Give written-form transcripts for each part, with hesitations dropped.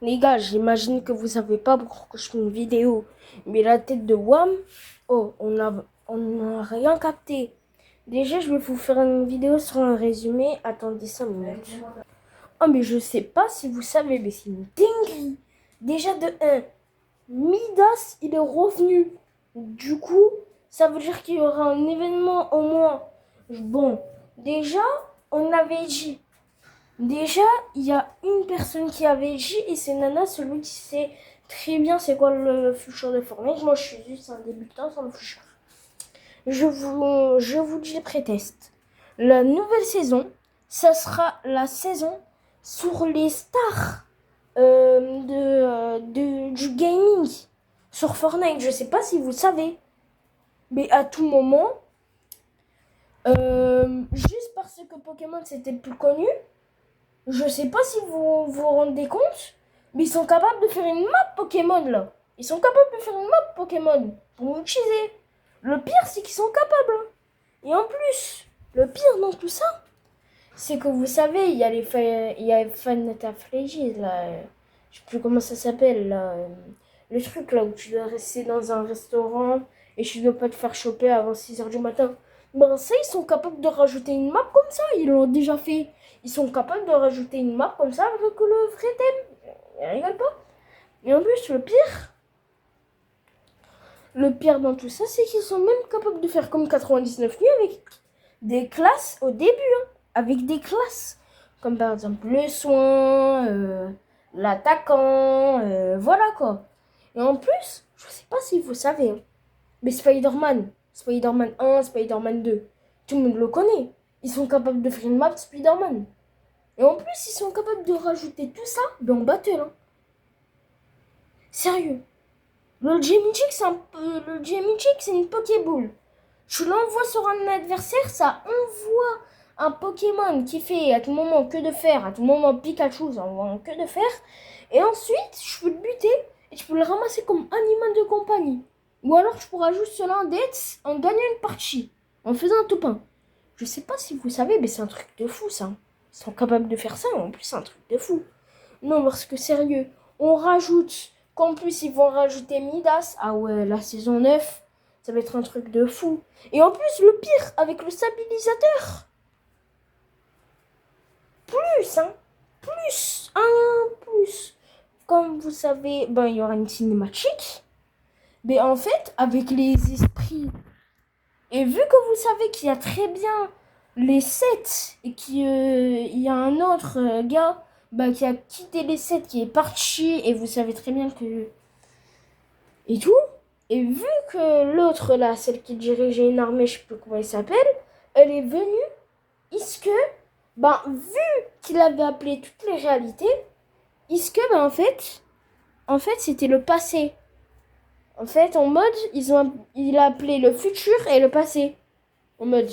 Les gars, j'imagine que vous savez pas pourquoi je fais une vidéo. Mais la tête de Wam, oh, on a rien capté. Déjà, je vais vous faire une vidéo sur un résumé. Attendez 5 minutes. Oh, mais je sais pas si vous savez, mais c'est une dinguerie. Déjà de 1, Midas, il est revenu. Du coup, ça veut dire qu'il y aura un événement au moins. Bon, déjà, on avait dit. Déjà, il y a une personne qui avait dit, et c'est Nana, celui qui sait très bien c'est quoi le futur de Fortnite. Moi, je suis juste un débutant sans le futur. Je vous dis le prétexte. La nouvelle saison, ça sera la saison sur les stars du gaming sur Fortnite. Je sais pas si vous savez, mais à tout moment, juste parce que Pokémon c'était le plus connu, je sais pas si vous vous rendez compte, mais ils sont capables de faire une map Pokémon là. Ils sont capables de faire une map Pokémon pour nous utiliser. Le pire, c'est qu'ils sont capables. Et en plus, le pire dans tout ça, c'est que vous savez, il y a Fanata Flegis là. Je sais plus comment ça s'appelle là. Le truc là où tu dois rester dans un restaurant et tu dois pas te faire choper avant 6 h du matin. Ben ça, ils sont capables de rajouter une map comme ça. Ils l'ont déjà fait. Ils sont capables de rajouter une map comme ça avec le vrai thème. Ils rigolent pas. Et en plus, le pire dans tout ça, c'est qu'ils sont même capables de faire comme 99 nuits avec des classes au début. Avec des classes. Comme par exemple le soin, l'attaquant, voilà quoi. Et en plus, je sais pas si vous savez, hein, mais Spider-Man 1, Spider-Man 2, tout le monde le connaît. Ils sont capables de faire une map Spider-Man. Et en plus, ils sont capables de rajouter tout ça dans Battle. Hein. Sérieux. Le Gemichik, c'est une Pokéball. Tu l'envoies sur un adversaire, ça envoie un Pokémon qui fait à tout moment que de fer, à tout moment Pikachu, ça envoie que de fer. Et ensuite, je peux le buter et je peux le ramasser comme animal de compagnie. Ou alors, je pourrais juste se l'index en gagnant une partie, en faisant un top 1. Je sais pas si vous savez, mais c'est un truc de fou ça. Ils sont capables de faire ça, en plus, c'est un truc de fou. Non, parce que sérieux, on rajoute qu'en plus ils vont rajouter Midas. Ah ouais, la saison 9, ça va être un truc de fou. Et en plus, le pire, avec le stabilisateur. Plus, hein. Plus, plus. Comme vous savez, ben, il y aura une cinématique. Mais en fait, avec les esprits. Et vu que vous savez qu'il y a très bien les 7 et qu'il y a un autre gars bah, qui a quitté les 7, qui est parti, et vous savez très bien que... Et tout. Et vu que l'autre, là, celle qui dirigeait une armée, je sais plus comment elle s'appelle, elle est venue, est-ce que, ben, vu qu'il avait appelé toutes les réalités, est-ce que, ben, en fait, c'était le passé. En fait, en mode, il a appelé le futur et le passé. En mode...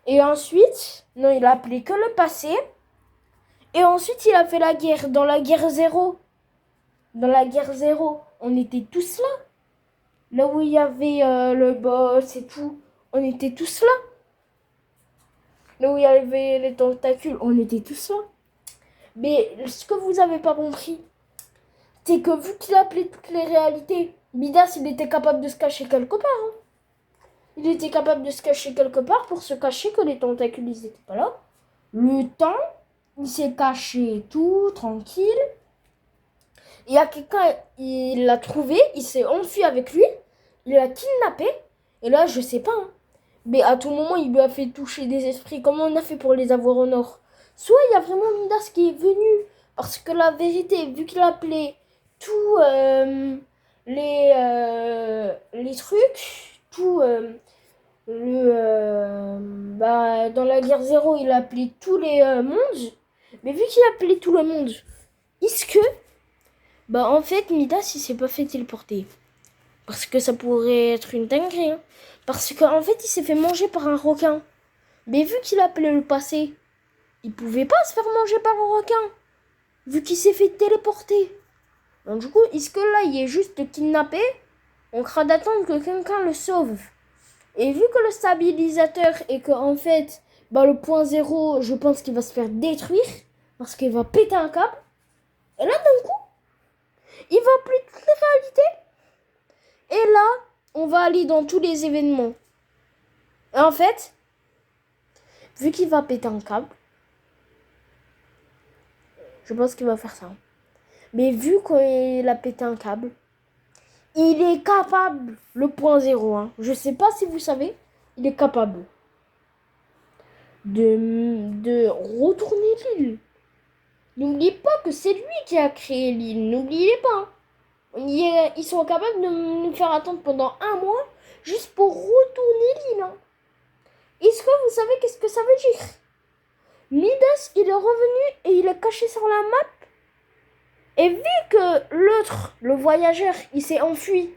Et ensuite, non, il a appelé que le passé. Et ensuite, il a fait la guerre. Dans la guerre 0. Dans la guerre 0, on était tous là. Là où il y avait le boss et tout. On était tous là. Là où il y avait les tentacules, on était tous là. Mais ce que vous avez pas compris, c'est que vu qu'il a appelé toutes les réalités, Midas, il était capable de se cacher quelque part. Hein. Il était capable de se cacher quelque part pour se cacher que les tentacules, ils étaient pas là. Le temps, il s'est caché et tout, tranquille. Il y a quelqu'un, il l'a trouvé, il s'est enfui avec lui, il l'a kidnappé. Et là, je sais pas. Hein, mais à tout moment, il lui a fait toucher des esprits. Comment on a fait pour les avoir au nord? Soit il y a vraiment Midas qui est venu. Parce que la vérité, vu qu'il a appelé tous les trucs, tout dans la guerre 0, il a appelé tous les mondes. Mais vu qu'il a appelé tout le monde, est-ce que, bah en fait, Midas, il s'est pas fait téléporter. Parce que ça pourrait être une dinguerie. Hein. Parce qu'en fait, il s'est fait manger par un requin. Mais vu qu'il a appelé le passé, il pouvait pas se faire manger par un requin. Vu qu'il s'est fait téléporter. Donc du coup, est-ce que là, il est juste kidnappé? On craint d'attendre que quelqu'un le sauve. Et vu que le stabilisateur et que en fait, bah le point 0, je pense qu'il va se faire détruire parce qu'il va péter un câble. Et là, d'un coup, il va appeler toutes les réalités. Et là, on va aller dans tous les événements. Et en fait, vu qu'il va péter un câble, je pense qu'il va faire ça. Mais vu qu'il a pété un câble, il est capable, le point zéro, hein. Je sais pas si vous savez, il est capable de retourner l'île. N'oubliez pas que c'est lui qui a créé l'île, n'oubliez pas. Ils sont capables de nous faire attendre pendant 1 mois juste pour retourner l'île. Hein. Est-ce que vous savez qu'est-ce que ça veut dire? Midas, il est revenu et il est caché sur la map. Et vu que l'autre, le voyageur, il s'est enfui,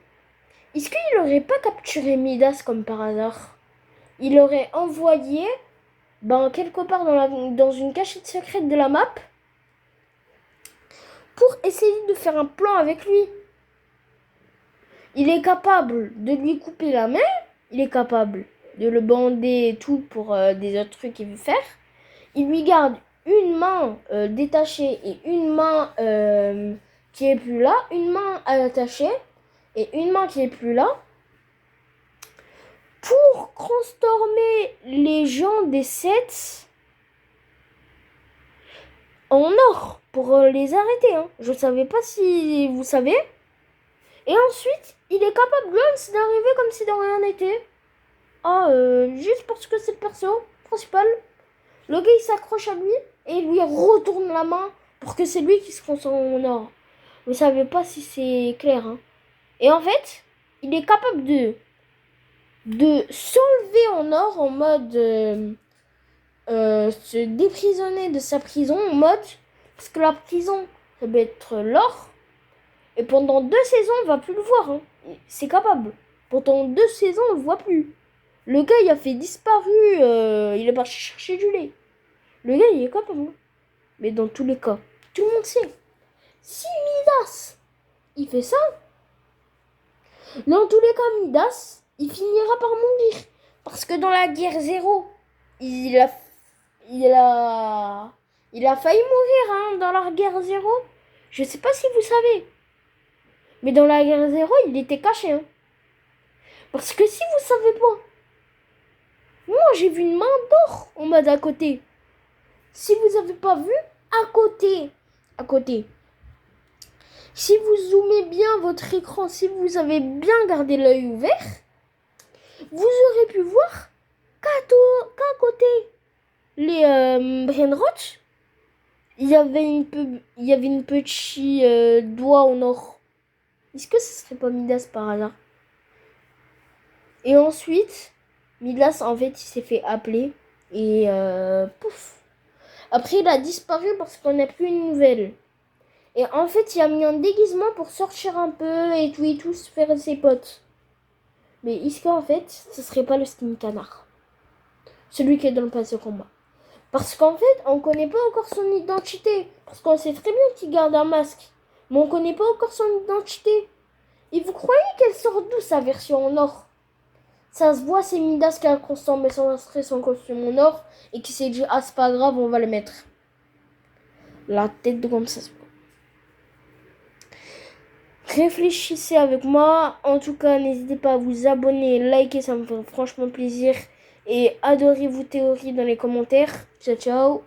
est-ce qu'il n'aurait pas capturé Midas comme par hasard? Il aurait envoyé quelque part dans une cachette secrète de la map pour essayer de faire un plan avec lui. Il est capable de lui couper la main, il est capable de le bander et tout pour des autres trucs qu'il veut faire. Il lui garde une main détachée et une main qui est plus là, une main attachée et une main qui est plus là, pour transformer les gens des 7 en or, pour les arrêter. Hein. Je savais pas si vous savez. Et ensuite, il est capable d'arriver comme si de rien n'était. Juste parce que c'est le perso principal. Le gars, il s'accroche à lui et il lui retourne la main pour que c'est lui qui se transforme en or. Vous savez pas si c'est clair. Hein. Et en fait, il est capable de s'enlever en or en mode se déprisonner de sa prison en mode parce que la prison, ça peut être l'or. Et pendant 2 saisons, on va plus le voir. Hein. C'est capable. Pendant 2 saisons, on le voit plus. Le gars, il a fait disparu. Il est parti chercher du lait. Le gars, il est capable. Mais dans tous les cas, tout le monde sait. Si Midas, il fait ça, dans tous les cas, Midas, il finira par mourir. Parce que dans la guerre 0, il a failli mourir hein, dans la guerre 0. Je sais pas si vous savez. Mais dans la guerre 0, il était caché. Hein. Parce que si vous savez pas, moi j'ai vu une main d'or en mode à côté. Si vous avez pas vu, à côté. Si vous zoomez bien votre écran, si vous avez bien gardé l'œil ouvert, vous aurez pu voir qu'à côté les brainrots, il y avait une petite doigt en or. Est-ce que ce serait pas Midas par hasard? Et ensuite, Midas, en fait, il s'est fait appeler. Et pouf. Après, il a disparu parce qu'on n'a plus une nouvelle. Et en fait, il a mis un déguisement pour sortir un peu et tout, se faire ses potes. Mais est-ce qu'en fait, ce serait pas le skin canard? Celui qui est dans le passé combat. Parce qu'en fait, on connaît pas encore son identité. Parce qu'on sait très bien qu'il garde un masque. Mais on connaît pas encore son identité. Et vous croyez qu'elle sort d'où sa version en or? Ça se voit, c'est Midas qui a transformé son costume en or et qui s'est dit ah c'est pas grave, on va le mettre. La tête de comme ça se voit. Réfléchissez avec moi. En tout cas, n'hésitez pas à vous abonner, liker, ça me fait franchement plaisir. Et adorez vos théories dans les commentaires. Ciao, ciao.